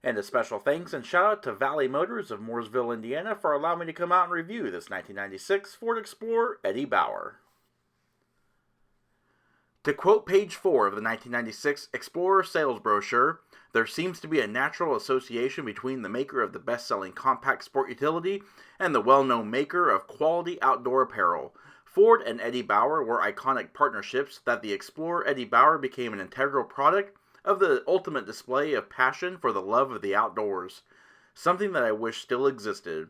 And a special thanks and shout out to Valley Motors of Mooresville, Indiana for allowing me to come out and review this 1996 Ford Explorer Eddie Bauer. To quote page 4 of the 1996 Explorer sales brochure, there seems to be a natural association between the maker of the best-selling compact sport utility and the well-known maker of quality outdoor apparel. Ford and Eddie Bauer were iconic partnerships that the Explorer Eddie Bauer became an integral product of the ultimate display of passion for the love of the outdoors, something that I wish still existed.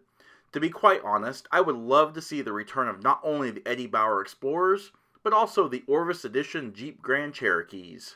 To be quite honest, I would love to see the return of not only the Eddie Bauer Explorers, but also the Orvis Edition Jeep Grand Cherokees.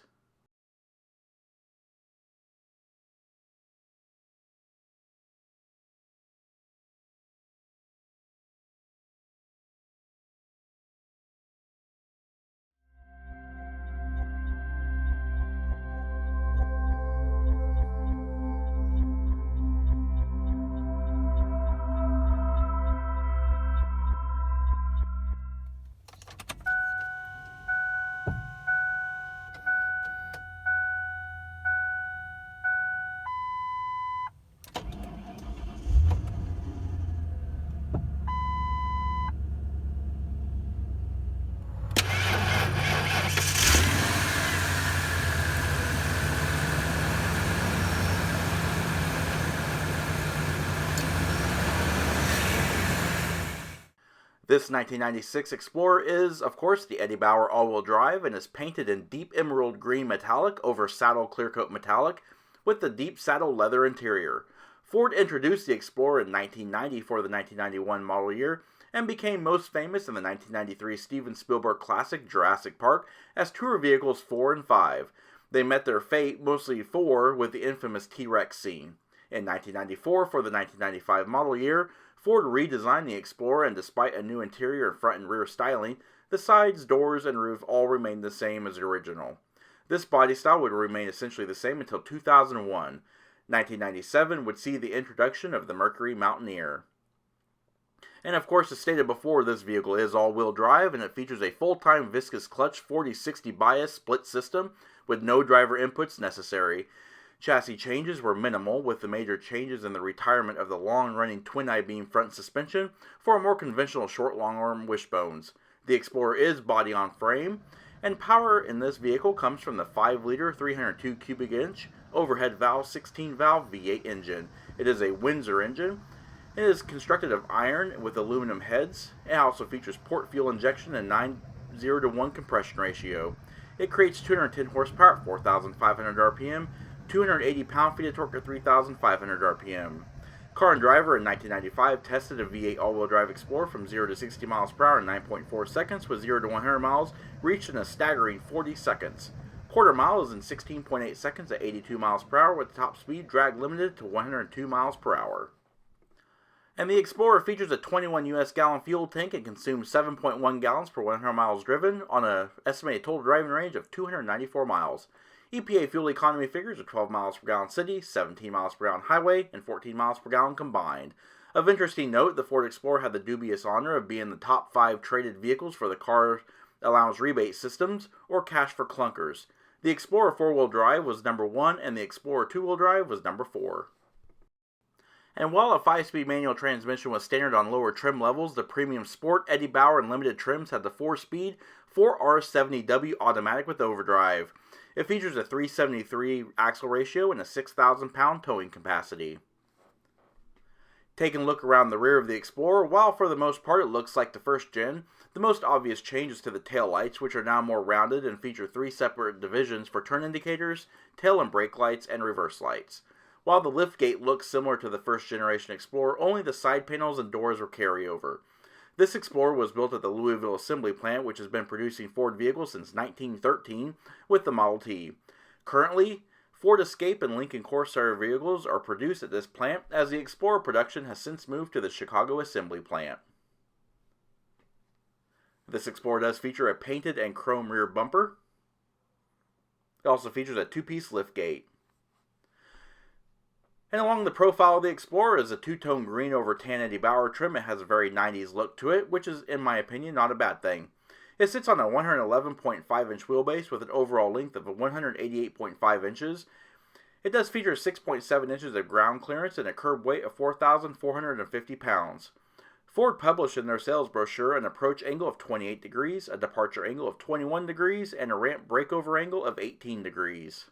This 1996 Explorer is, of course, the Eddie Bauer all-wheel drive and is painted in deep emerald green metallic over saddle clearcoat metallic with the deep saddle leather interior. Ford introduced the Explorer in 1990 for the 1991 model year and became most famous in the 1993 Steven Spielberg classic Jurassic Park as tour vehicles 4 and 5. They met their fate, mostly 4, with the infamous T-Rex scene. In 1994, for the 1995 model year, Ford redesigned the Explorer, and despite a new interior and front and rear styling, the sides, doors, and roof all remained the same as the original. This body style would remain essentially the same until 2001. 1997 would see the introduction of the Mercury Mountaineer. And of course, as stated before, this vehicle is all-wheel drive, and it features a full-time viscous clutch 40-60 bias split system with no driver inputs necessary. Chassis changes were minimal, with the major changes in the retirement of the long-running twin I-beam front suspension for a more conventional short-long-arm wishbones. The Explorer is body-on-frame, and power in this vehicle comes from the 5-liter 302 cubic inch overhead valve 16-valve V8 engine. It is a Windsor engine. It is constructed of iron with aluminum heads. It also features port fuel injection and 9:0:1 compression ratio. It creates 210 horsepower at 4,500 RPM, 280 pound-feet of torque at 3,500 RPM. Car and Driver in 1995 tested a V8 all-wheel drive Explorer from 0 to 60 miles per hour in 9.4 seconds, with 0 to 100 miles reached in a staggering 40 seconds. Quarter mile is in 16.8 seconds at 82 miles per hour, with the top speed drag limited to 102 miles per hour. And the Explorer features a 21 US gallon fuel tank and consumes 7.1 gallons per 100 miles driven on an estimated total driving range of 294 miles. EPA fuel economy figures are 12 miles per gallon city, 17 miles per gallon highway, and 14 miles per gallon combined. Of interesting note, the Ford Explorer had the dubious honor of being the top 5 traded vehicles for the car allowance rebate systems, or cash for clunkers. The Explorer 4-wheel drive was number 1, and the Explorer 2-wheel drive was number 4. And while a 5-speed manual transmission was standard on lower trim levels, the Premium Sport, Eddie Bauer, and Limited trims had the 4-speed 4R70W automatic with overdrive. It features a 373 axle ratio and a 6,000-pound towing capacity. Taking a look around the rear of the Explorer, while for the most part it looks like the first gen, the most obvious change is to the tail lights, which are now more rounded and feature 3 separate divisions for turn indicators, tail and brake lights, and reverse lights. While the liftgate looks similar to the first generation Explorer, only the side panels and doors were carryover. This Explorer was built at the Louisville assembly plant, which has been producing Ford vehicles since 1913 with the Model T. Currently, Ford Escape and Lincoln Corsair vehicles are produced at this plant, as the Explorer production has since moved to the Chicago assembly plant. This Explorer does feature a painted and chrome rear bumper. It also features a 2-piece liftgate. And along the profile of the Explorer is a 2-tone green over tan Eddie Bauer trim. It has a very 90s look to it, which is, in my opinion, not a bad thing. It sits on a 111.5-inch wheelbase with an overall length of 188.5 inches. It does feature 6.7 inches of ground clearance and a curb weight of 4,450 pounds. Ford published in their sales brochure an approach angle of 28 degrees, a departure angle of 21 degrees, and a ramp breakover angle of 18 degrees.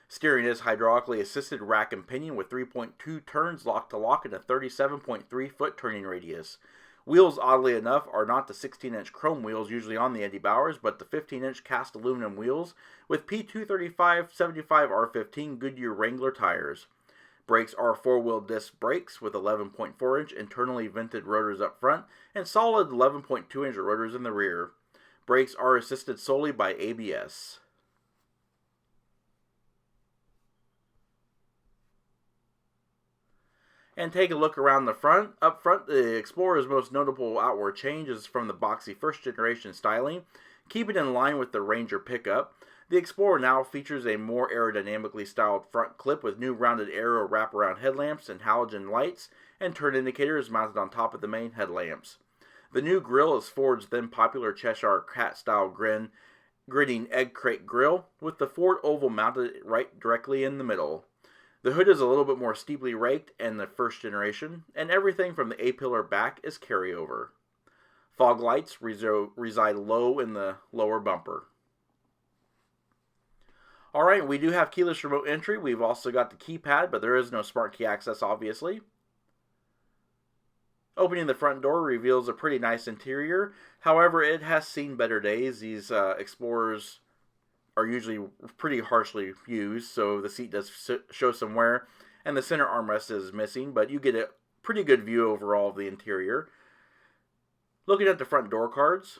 Steering is hydraulically assisted rack and pinion with 3.2 turns lock to lock and a 37.3 foot turning radius. Wheels, oddly enough, are not the 16-inch chrome wheels usually on the Eddie Bauers, but the 15-inch cast aluminum wheels with P235 75R15 Goodyear Wrangler tires. Brakes are four-wheel disc brakes with 11.4-inch internally vented rotors up front and solid 11.2-inch rotors in the rear. Brakes are assisted solely by ABS. And take a look around the front. Up front, the Explorer's most notable outward change is from the boxy first-generation styling. Keeping in line with the Ranger pickup, the Explorer now features a more aerodynamically styled front clip with new rounded aero wraparound headlamps and halogen lights and turn indicators mounted on top of the main headlamps. The new grille is Ford's then popular Cheshire Cat-style grinning egg crate grille with the Ford oval mounted right directly in the middle. The hood is a little bit more steeply raked in the first generation, and everything from the A-pillar back is carryover. Fog lights reside low in the lower bumper. Alright, we do have keyless remote entry. We've also got the keypad, but there is no smart key access, obviously. Opening the front door reveals a pretty nice interior. However, it has seen better days. These Explorers are usually pretty harshly used, so the seat does show some wear, and the center armrest is missing, but you get a pretty good view overall of the interior. Looking at the front door cards,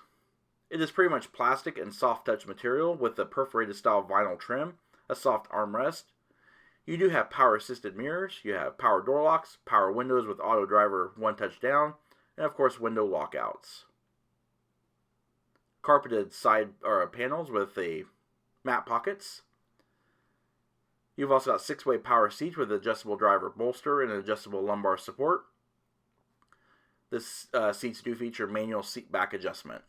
it is pretty much plastic and soft touch material with the perforated style vinyl trim, a soft armrest. You do have power assisted mirrors, you have power door locks, power windows with auto driver one touch down, and of course window lockouts. Carpeted side panels with a mat pockets. You've also got 6-way power seats with adjustable driver bolster and adjustable lumbar support. This seats do feature manual seat back adjustment.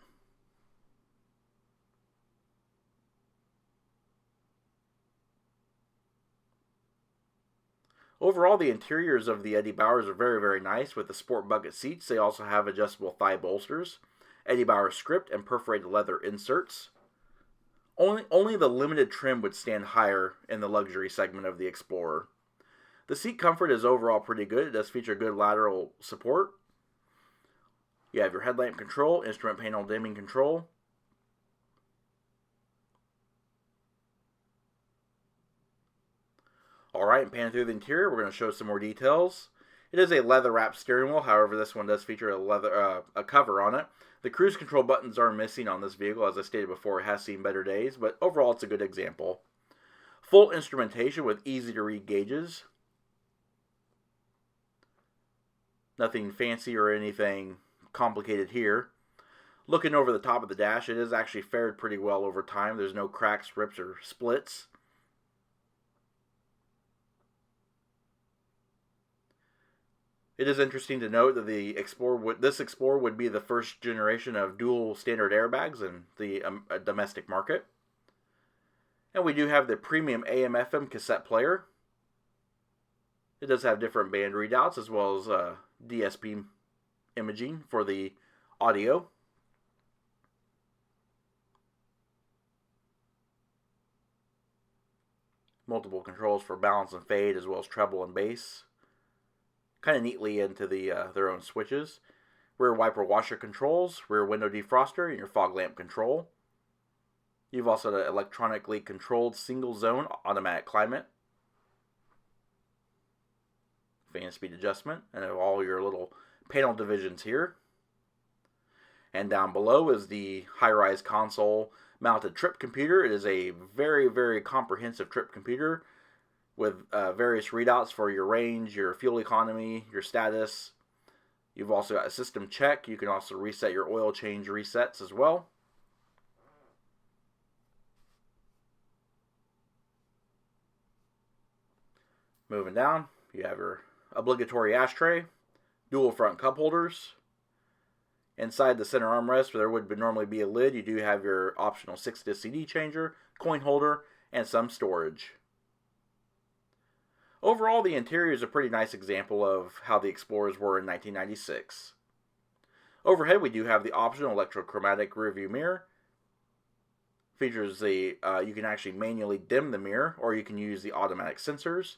Overall, the interiors of the Eddie Bauers are very, very nice with the sport bucket seats. They also have adjustable thigh bolsters, Eddie Bauer script, and perforated leather inserts. Only the limited trim would stand higher in the luxury segment of the Explorer. The seat comfort is overall pretty good. It does feature good lateral support. You have your headlamp control, instrument panel dimming control. Alright, and panning through the interior, we're going to show some more details. It is a leather-wrapped steering wheel, however this one does feature a cover on it. The cruise control buttons are missing on this vehicle. As I stated before, it has seen better days, but overall it's a good example. Full instrumentation with easy-to-read gauges. Nothing fancy or anything complicated here. Looking over the top of the dash, it has actually fared pretty well over time. There's no cracks, rips, or splits. It is interesting to note that this Explorer would be the first generation of dual standard airbags in the domestic market. And we do have the premium AM/FM cassette player. It does have different band readouts as well as DSP imaging for the audio. Multiple controls for balance and fade as well as treble and bass. Kind of neatly into their own switches. Rear wiper washer controls, rear window defroster, and your fog lamp control. You've also got an electronically controlled single zone automatic climate. Fan speed adjustment, and have all your little panel divisions here. And down below is the high-rise console mounted trip computer. It is a very, very comprehensive trip computer with various readouts for your range, your fuel economy, your status. You've also got a system check. You can also reset your oil change resets as well. Moving down, you have your obligatory ashtray, dual front cup holders. Inside the center armrest, where there would normally be a lid, you do have your optional 6-disc CD changer, coin holder, and some storage. Overall, the interior is a pretty nice example of how the Explorers were in 1996. Overhead, we do have the optional electrochromatic rearview mirror. Features the you can actually manually dim the mirror, or you can use the automatic sensors.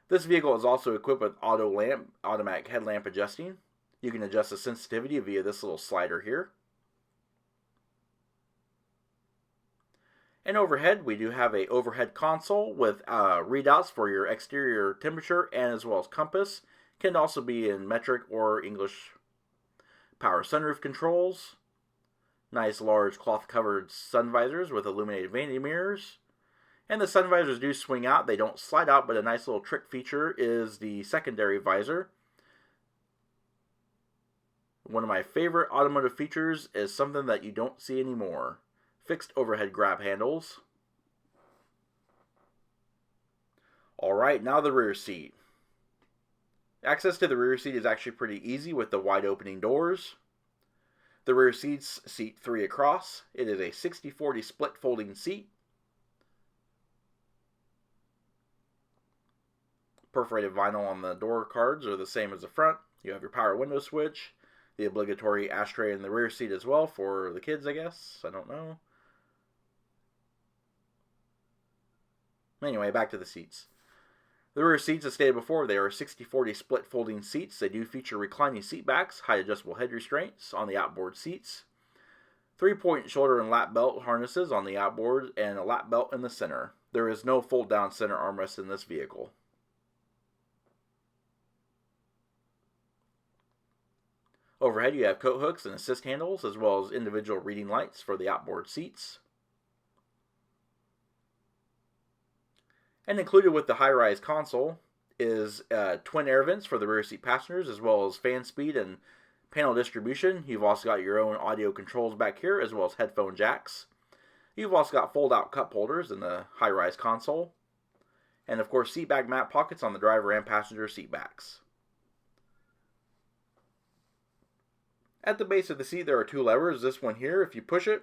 This vehicle is also equipped with automatic headlamp adjusting. You can adjust the sensitivity via this little slider here. And overhead, we do have a overhead console with readouts for your exterior temperature and as well as compass. Can also be in metric or English. Power sunroof controls. Nice large cloth covered sun visors with illuminated vanity mirrors. And the sun visors do swing out. They don't slide out, but a nice little trick feature is the secondary visor. One of my favorite automotive features is something that you don't see anymore. Fixed overhead grab handles. Alright, now the rear seat. Access to the rear seat is actually pretty easy with the wide opening doors. The rear seats seat 3 across. It is a 60-40 split folding seat. Perforated vinyl on the door cards are the same as the front. You have your power window switch. The obligatory ashtray in the rear seat as well for the kids, I guess. I don't know. Anyway, back to the seats. The rear seats, as stated before, they are 60-40 split folding seats. They do feature reclining seat backs, height adjustable head restraints on the outboard seats, 3-point shoulder and lap belt harnesses on the outboard, and a lap belt in the center. There is no fold down center armrest in this vehicle. Overhead, you have coat hooks and assist handles, as well as individual reading lights for the outboard seats. And included with the high-rise console is twin air vents for the rear seat passengers, as well as fan speed and panel distribution. You've also got your own audio controls back here, as well as headphone jacks. You've also got fold-out cup holders in the high-rise console. And of course, seat back mat pockets on the driver and passenger seat backs. At the base of the seat, there are 2 levers. This one here, if you push it,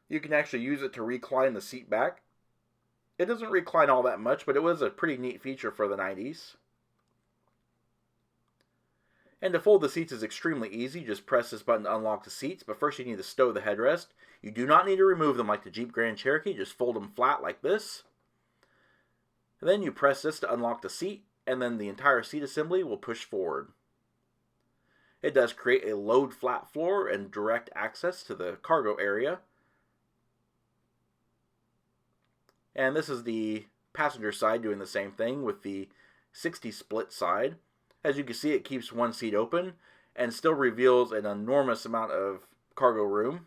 you can actually use it to recline the seat back. It doesn't recline all that much, but it was a pretty neat feature for the 90s. And to fold the seats is extremely easy. Just press this button to unlock the seats, but first you need to stow the headrest. You do not need to remove them like the Jeep Grand Cherokee. Just fold them flat like this. And then you press this to unlock the seat, and then the entire seat assembly will push forward. It does create a load flat floor and direct access to the cargo area. And this is the passenger side doing the same thing with the 60 split side. As you can see, it keeps one seat open and still reveals an enormous amount of cargo room.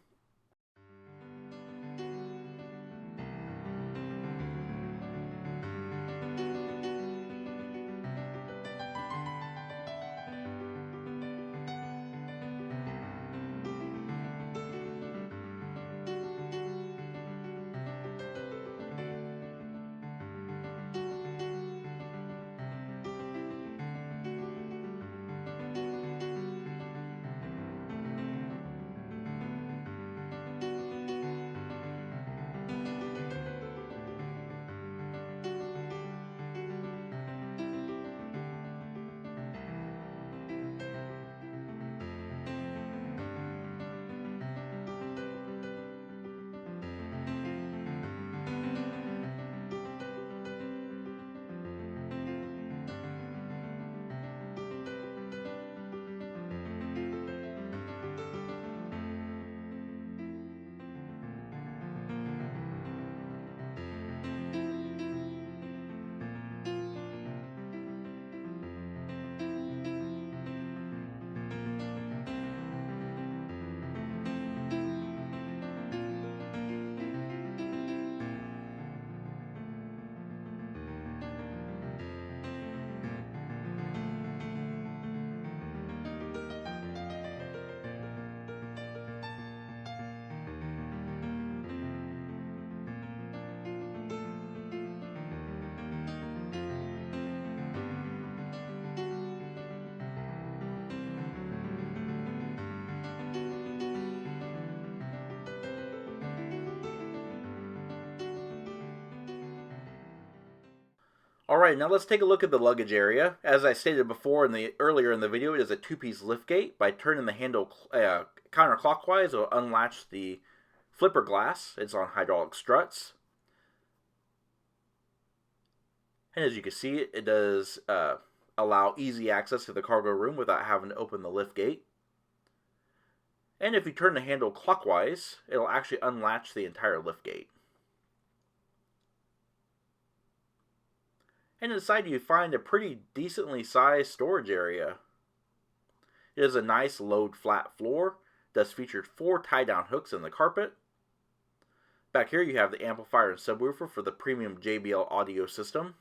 Alright, now let's take a look at the luggage area. As I stated before earlier in the video, it is a two-piece liftgate. By turning the handle counterclockwise, it will unlatch the flipper glass. It's on hydraulic struts. And as you can see, it does allow easy access to the cargo room without having to open the liftgate. And if you turn the handle clockwise, it'll actually unlatch the entire liftgate. And inside you find a pretty decently sized storage area. It is a nice load flat floor. It does feature 4 tie-down hooks in the carpet. Back here you have the amplifier and subwoofer for the premium JBL audio system.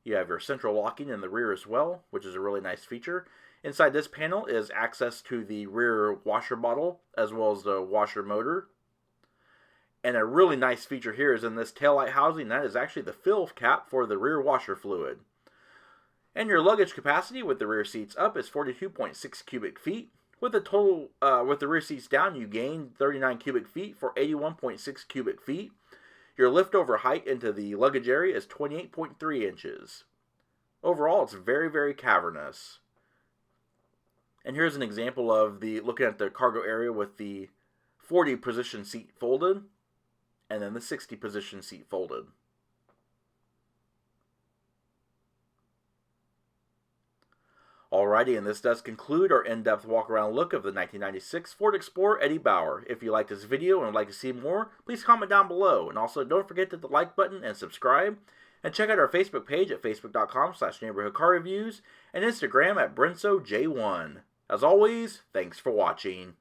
You have your central locking in the rear as well, which is a really nice feature. Inside this panel is access to the rear washer bottle, as well as the washer motor. And a really nice feature here is in this taillight housing, that is actually the fill cap for the rear washer fluid. And your luggage capacity with the rear seats up is 42.6 cubic feet. With the rear seats down, you gain 39 cubic feet for 81.6 cubic feet. Your liftover height into the luggage area is 28.3 inches. Overall, it's very, very cavernous. And here's an example of looking at the cargo area with the 40 position seat folded, and then the 60 position seat folded. Alrighty, and this does conclude our in-depth walk-around look of the 1996 Ford Explorer Eddie Bauer. If you like this video and would like to see more, please comment down below. And also, don't forget to hit the like button and subscribe. And check out our Facebook page at facebook.com/neighborhoodcarreviews and Instagram at BrensoJ1. As always, thanks for watching.